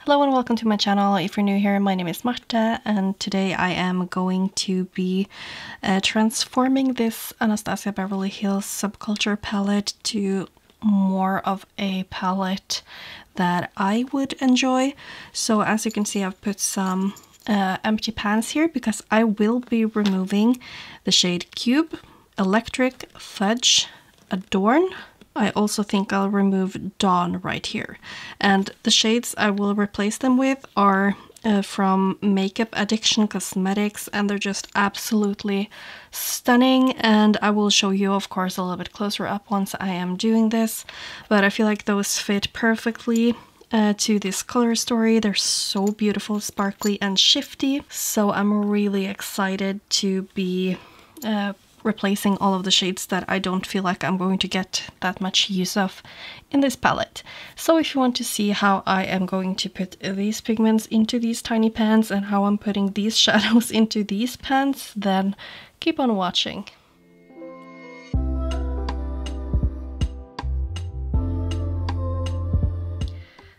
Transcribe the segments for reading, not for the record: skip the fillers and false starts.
Hello and welcome to my channel. If you're new here, my name is Marta and today I am going to be transforming this Anastasia Beverly Hills Subculture palette to more of a palette that I would enjoy. So as you can see, I've put some empty pans here because I will be removing the shade Cube, Electric, Fudge, Adorn. I also think I'll remove Dawn right here. And the shades I will replace them with are from Makeup Addiction Cosmetics, and they're just absolutely stunning. And I will show you, of course, a little bit closer up once I am doing this. But I feel like those fit perfectly to this color story. They're so beautiful, sparkly, and shifty. So I'm really excited to be replacing all of the shades that I don't feel like I'm going to get that much use of in this palette. So if you want to see how I am going to put these pigments into these tiny pans and how I'm putting these shadows into these pans, then keep on watching.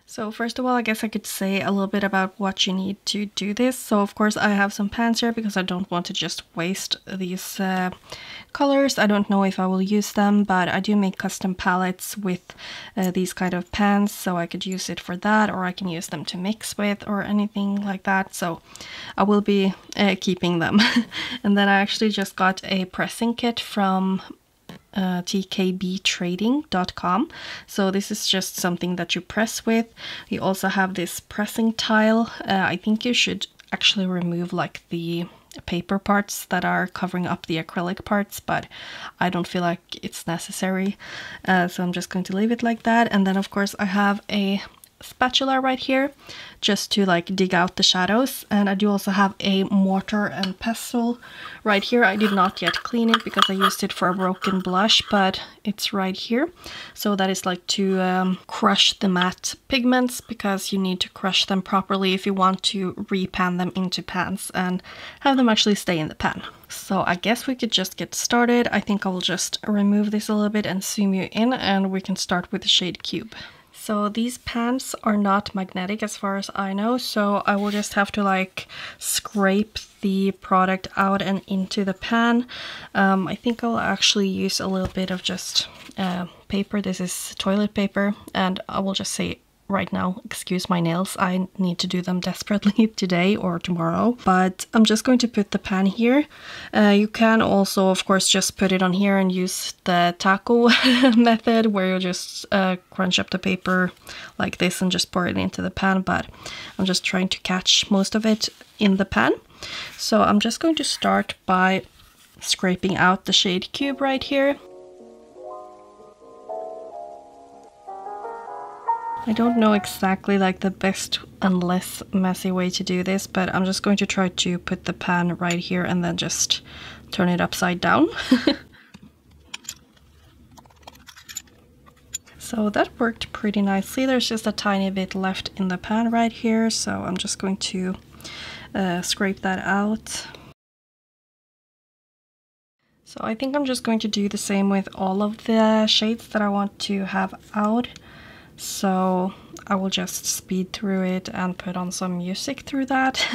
So first of all, I guess I could say a little bit about what you need to do this. So of course I have some pans here because I don't want to just waste these colors. I don't know if I will use them, but I do make custom palettes with these kind of pans, so I could use it for that, or I can use them to mix with or anything like that. So I will be keeping them. And then I actually just got a pressing kit from tkbtrading.com. So this is just something that you press with. You also have this pressing tile. I think you should actually remove like the paper parts that are covering up the acrylic parts, but I don't feel like it's necessary. So I'm just going to leave it like that. And then of course I have a spatula right here just to like dig out the shadows, and I do also have a mortar and pestle right here. I did not yet clean it because I used it for a broken blush, but it's right here. So that is like to crush the matte pigments, because you need to crush them properly if you want to repan them into pans and have them actually stay in the pan. So I guess we could just get started. I think I will just remove this a little bit and zoom you in, and we can start with the shade Cube. So these pans are not magnetic as far as I know, so I will just have to like scrape the product out and into the pan. I think I'll actually use a little bit of just paper. This is toilet paper, and I will just say right now, excuse my nails, I need to do them desperately today or tomorrow, but I'm just going to put the pan here. You can also of course just put it on here and use the taco method, where you just crunch up the paper like this and just pour it into the pan, but I'm just trying to catch most of it in the pan. So I'm just going to start by scraping out the shade Cube right here. I don't know exactly like the best and less messy way to do this, but I'm just going to try to put the pan right here and then just turn it upside down. So that worked pretty nicely. There's just a tiny bit left in the pan right here, so I'm just going to scrape that out. So I think I'm just going to do the same with all of the shades that I want to have out. So I will just speed through it and put on some music through that.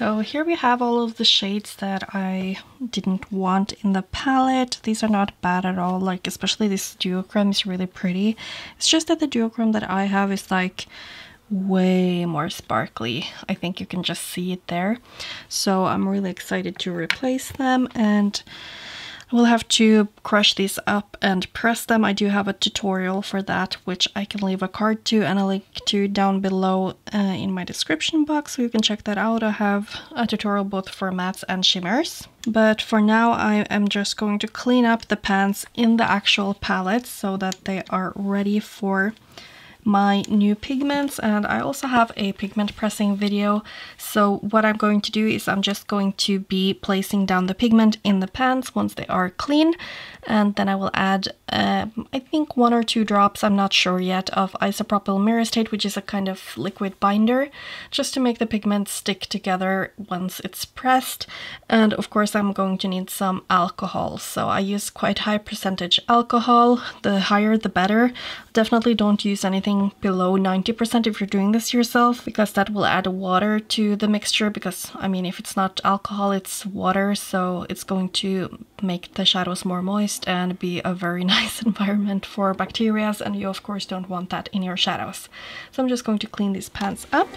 So here we have all of the shades that I didn't want in the palette. These are not bad at all, like especially this duochrome is really pretty. It's just that the duochrome that I have is like way more sparkly. I think you can just see it there. So I'm really excited to replace them, and we'll have to crush these up and press them. I do have a tutorial for that, which I can leave a card to and a link to down below in my description box, so you can check that out. I have a tutorial both for mattes and shimmers. But for now, I am just going to clean up the pans in the actual palette so that they are ready for my new pigments. And I also have a pigment pressing video, so what I'm going to do is I'm just going to be placing down the pigment in the pans once they are clean, and then I will add I think 1 or 2 drops, I'm not sure yet, of isopropyl myricate, which is a kind of liquid binder, just to make the pigment stick together once it's pressed. And of course I'm going to need some alcohol, so I use quite high percentage alcohol. The higher the better. Definitely don't use anything below 90% if you're doing this yourself, because that will add water to the mixture, because I mean, if it's not alcohol, it's water, so it's going to make the shadows more moist and be a very nice environment for bacteria, and you of course don't want that in your shadows. So I'm just going to clean these pans up.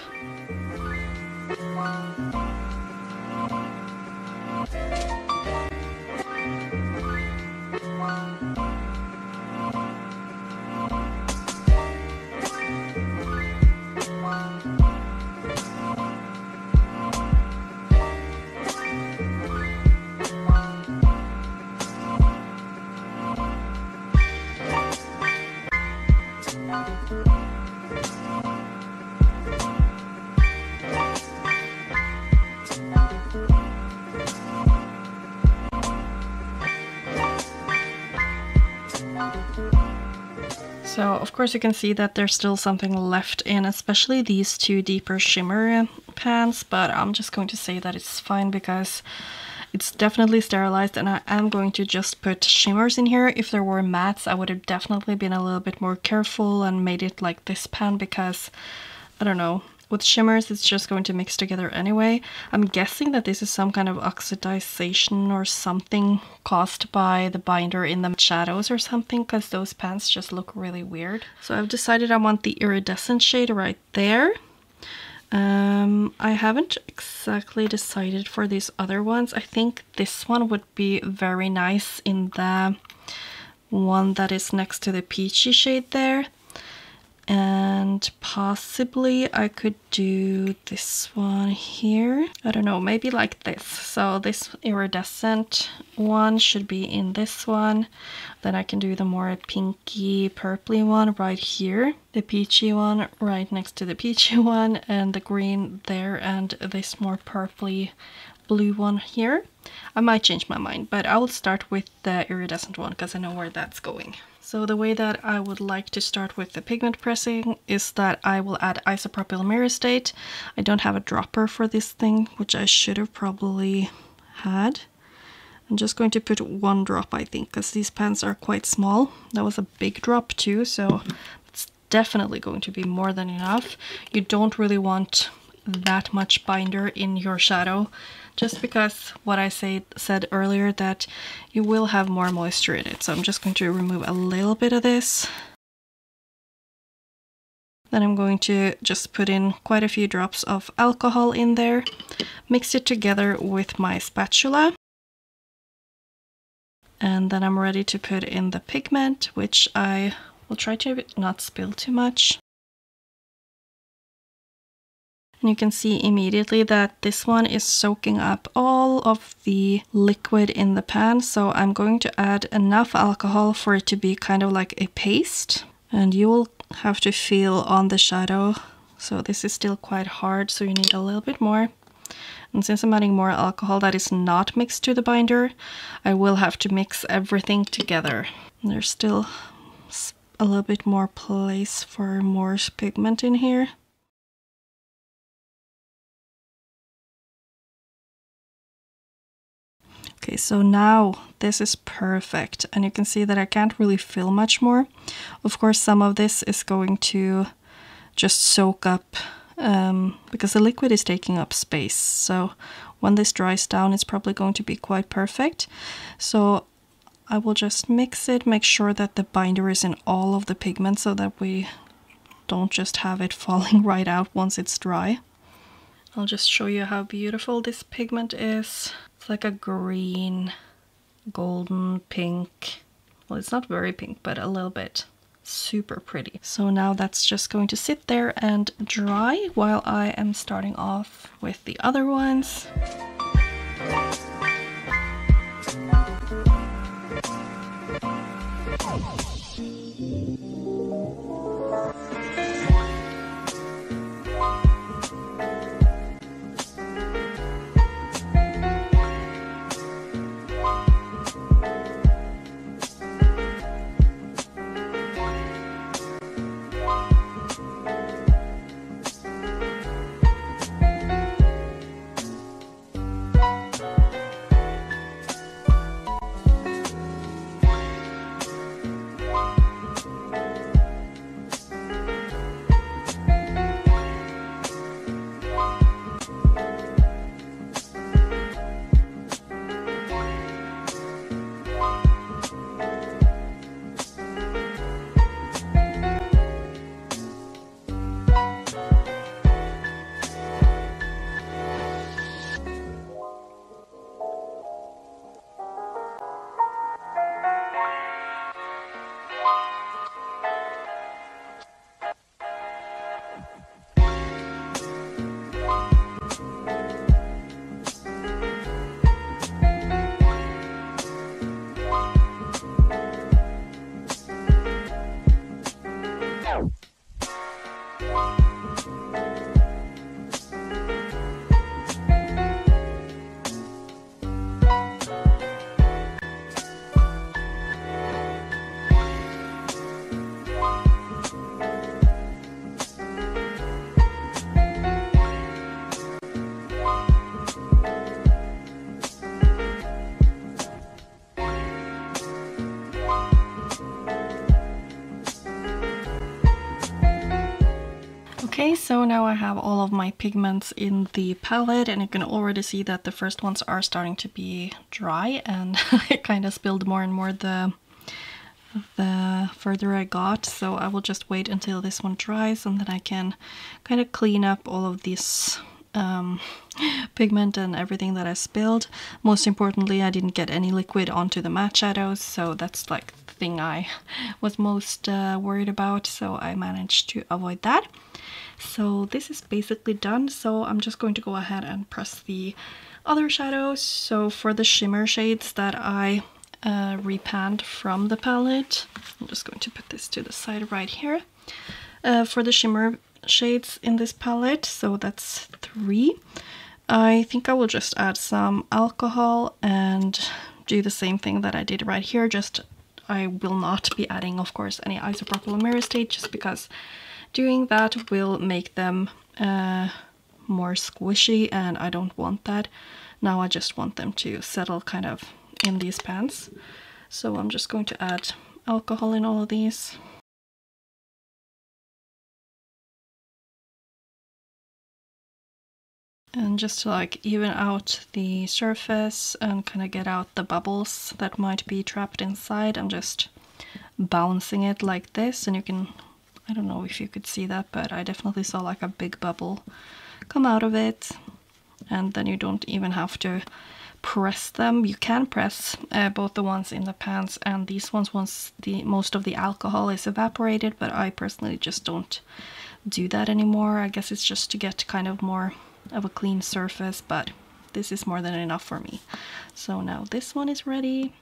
So of course you can see that there's still something left in, especially these 2 deeper shimmer pans, but I'm just going to say that it's fine because it's definitely sterilized, and I am going to just put shimmers in here. If there were mattes, I would have definitely been a little bit more careful and made it like this pan, because I don't know, with shimmers it's just going to mix together anyway. I'm guessing that this is some kind of oxidization or something caused by the binder in the shadows or something, because those pans just look really weird. So I've decided I want the iridescent shade right there. I haven't exactly decided for these other ones. I think this one would be very nice in the one that is next to the peachy shade there. And possibly I could do this one here. I don't know, maybe like this. So this iridescent one should be in this one. Then I can do the more pinky purpley one right here. The peachy one right next to the peachy one, and the green there, and this more purpley blue one here. I might change my mind, but I will start with the iridescent one because I know where that's going. So the way that I would like to start with the pigment pressing is that I will add isopropyl myricate. I don't have a dropper for this thing, which I should have probably had. I'm just going to put 1 drop, I think, because these pans are quite small. That was a big drop too, so it's definitely going to be more than enough. You don't really want that much binder in your shadow, just because what I said earlier, that you will have more moisture in it. So I'm just going to remove a little bit of this. Then I'm going to just put in quite a few drops of alcohol in there, mix it together with my spatula. And then I'm ready to put in the pigment, which I will try to not spill too much. And you can see immediately that this one is soaking up all of the liquid in the pan. So I'm going to add enough alcohol for it to be kind of like a paste. And you will have to feel on the shadow. So this is still quite hard, so you need a little bit more. And since I'm adding more alcohol that is not mixed to the binder, I will have to mix everything together. And there's still a little bit more place for more pigment in here. Okay, so now this is perfect, and you can see that I can't really fill much more. Of course, some of this is going to just soak up because the liquid is taking up space. So when this dries down, it's probably going to be quite perfect. So I will just mix it, make sure that the binder is in all of the pigment so that we don't just have it falling right out once it's dry. I'll just show you how beautiful this pigment is. It's like a green, golden, pink. Well, it's not very pink, but a little bit. Super pretty. So now that's just going to sit there and dry while I am starting off with the other ones. Okay, so now I have all of my pigments in the palette, and you can already see that the first ones are starting to be dry, and I kind of spilled more and more the further I got, so I will just wait until this one dries and then I can kind of clean up all of this pigment and everything that I spilled. Most importantly, I didn't get any liquid onto the matte shadows, so that's like the thing I was most worried about, so I managed to avoid that. So this is basically done, so I'm just going to go ahead and press the other shadows. So for the shimmer shades that I repanned from the palette, I'm just going to put this to the side right here. For the shimmer shades in this palette, so that's 3, I think I will just add some alcohol and do the same thing that I did right here, just I will not be adding, of course, any isopropyl myricate, just because doing that will make them more squishy and I don't want that. Now I just want them to settle kind of in these pans. So I'm just going to add alcohol in all of these. And just to like even out the surface and kind of get out the bubbles that might be trapped inside, I'm just bouncing it like this, and you can, I don't know if you could see that, but I definitely saw like a big bubble come out of it. And then you don't even have to press them. You can press both the ones in the pans and these ones once most of the alcohol is evaporated, but I personally just don't do that anymore. I guess it's just to get kind of more of a clean surface, but this is more than enough for me. So now this one is ready.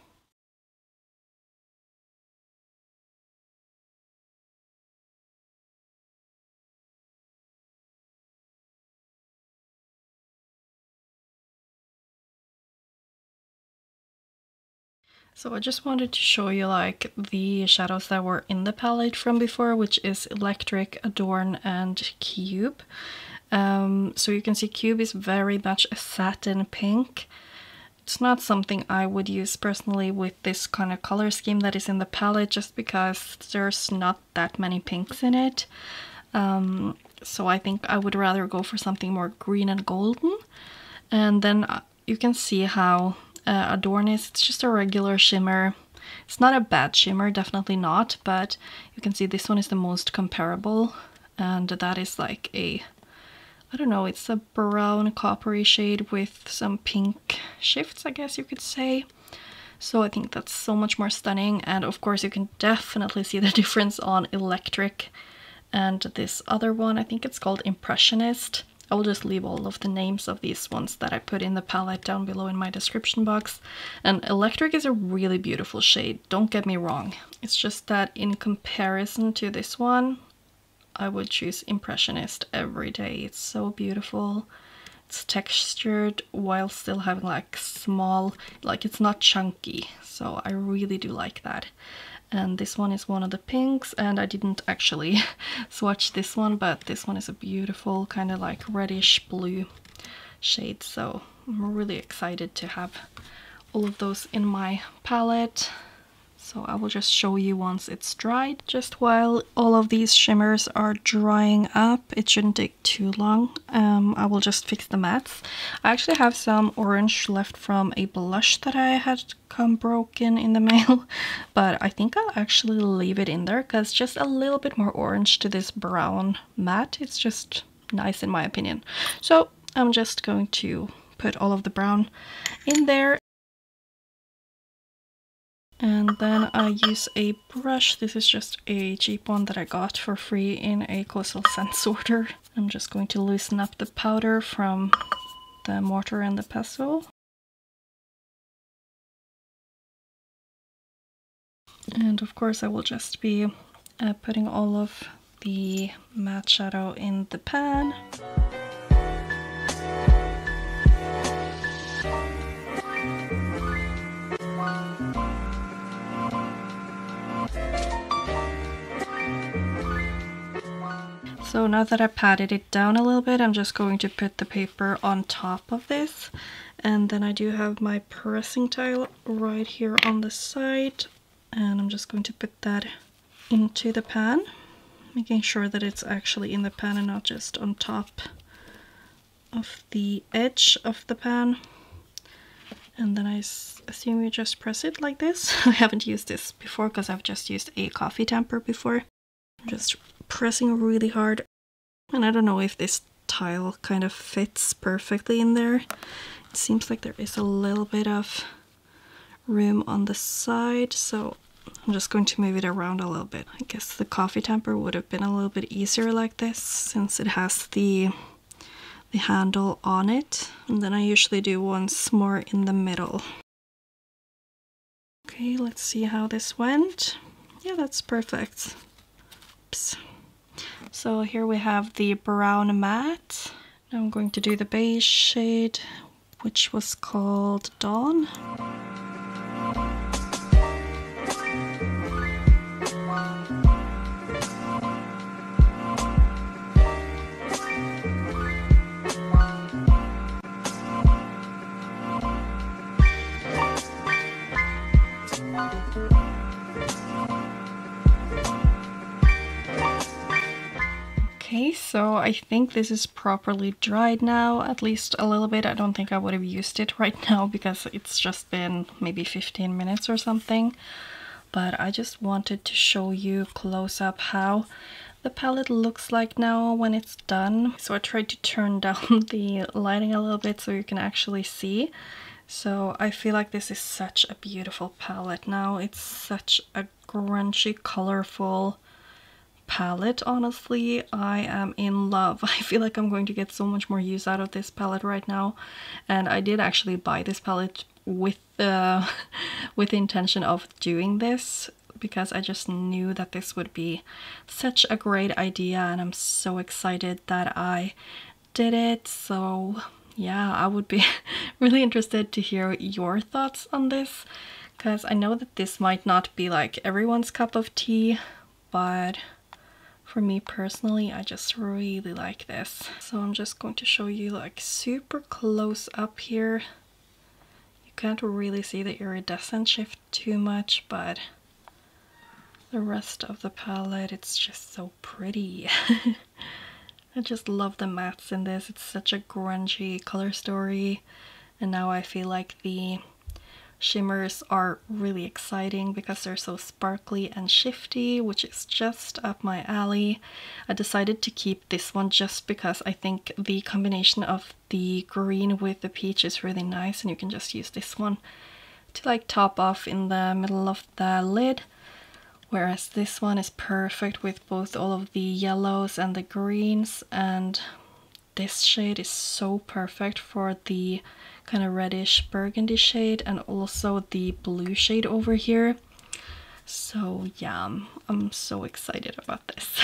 So I just wanted to show you like the shadows that were in the palette from before, which is Electric, Adorn, and Cube. So you can see Cube is very much a satin pink. It's not something I would use personally with this kind of color scheme that is in the palette, just because there's not that many pinks in it. So I think I would rather go for something more green and golden. And then you can see how Adorn is. It's just a regular shimmer. It's not a bad shimmer, definitely not, but you can see this one is the most comparable and that is like a, I don't know, it's a brown coppery shade with some pink shifts, I guess you could say. So I think that's so much more stunning, and of course you can definitely see the difference on Electric and this other one. I think it's called Impressionist. I will just leave all of the names of these ones that I put in the palette down below in my description box. And Electric is a really beautiful shade, don't get me wrong. It's just that in comparison to this one, I would choose Impressionist every day. It's so beautiful. It's textured while still having like small, like it's not chunky, so I really do like that. And this one is one of the pinks, and I didn't actually swatch this one, but this one is a beautiful kind of like reddish blue shade, so I'm really excited to have all of those in my palette. So I will just show you once it's dried. Just while all of these shimmers are drying up, it shouldn't take too long, I will just fix the mattes. I actually have some orange left from a blush that I had come broken in the mail, but I think I'll actually leave it in there because just a little bit more orange to this brown matte, it's just nice in my opinion. So I'm just going to put all of the brown in there. And then I use a brush. This is just a cheap one that I got for free in a coastal scent sorter. I'm just going to loosen up the powder from the mortar and the pestle. And of course I will just be putting all of the matte shadow in the pan. So now that I patted it down a little bit, I'm just going to put the paper on top of this. And then I do have my pressing tile right here on the side. And I'm just going to put that into the pan, making sure that it's actually in the pan and not just on top of the edge of the pan. And then I assume you just press it like this. I haven't used this before because I've just used a coffee tamper before. I'm just pressing really hard, and I don't know if this tile kind of fits perfectly in there. It seems like there is a little bit of room on the side, so I'm just going to move it around a little bit. I guess the coffee tamper would have been a little bit easier like this since it has the handle on it, and then I usually do once more in the middle. Okay, let's see how this went. Yeah, that's perfect. Oops. So here we have the brown matte. Now I'm going to do the beige shade, which was called Dawn. Okay, so I think this is properly dried now, at least a little bit. I don't think I would have used it right now because it's just been maybe 15 minutes or something. But I just wanted to show you close up how the palette looks like now when it's done. So I tried to turn down the lighting a little bit so you can actually see. So I feel like this is such a beautiful palette now. It's such a grungy, colorful palette. Honestly, I am in love. I feel like I'm going to get so much more use out of this palette right now, and I did actually buy this palette with the intention of doing this because I just knew that this would be such a great idea, and I'm so excited that I did it. So yeah, I would be really interested to hear your thoughts on this, because I know that this might not be like everyone's cup of tea, but for me personally, I just really like this. So I'm just going to show you like super close up here. You can't really see the iridescent shift too much, but the rest of the palette, it's just so pretty. I just love the mattes in this. It's such a grungy color story, and now I feel like the shimmers are really exciting because they're so sparkly and shifty, which is just up my alley. I decided to keep this one just because I think the combination of the green with the peach is really nice, and you can just use this one to like top off in the middle of the lid. Whereas this one is perfect with both all of the yellows and the greens, and this shade is so perfect for the kind of reddish burgundy shade and also the blue shade over here. So yeah, I'm so excited about this.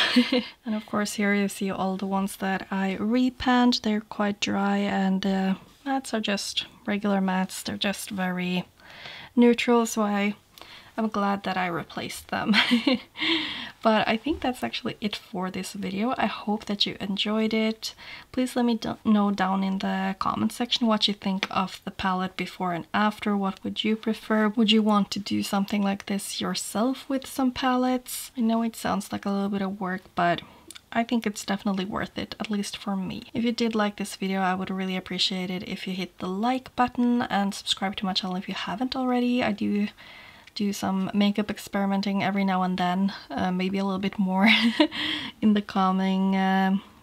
And of course here you see all the ones that I repanned. They're quite dry, and mattes are just regular mattes. They're just very neutral, so I'm glad that I replaced them. But I think that's actually it for this video. I hope that you enjoyed it. Please let me know down in the comment section what you think of the palette before and after. What would you prefer? Would you want to do something like this yourself with some palettes? I know it sounds like a little bit of work, but I think it's definitely worth it, at least for me. If you did like this video, I would really appreciate it if you hit the like button and subscribe to my channel if you haven't already. I do some makeup experimenting every now and then, maybe a little bit more in the coming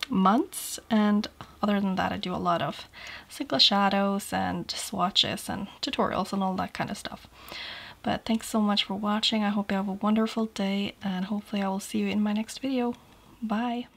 months, and other than that I do a lot of single shadows and swatches and tutorials and all that kind of stuff. But thanks so much for watching. I hope you have a wonderful day, and hopefully I will see you in my next video. Bye!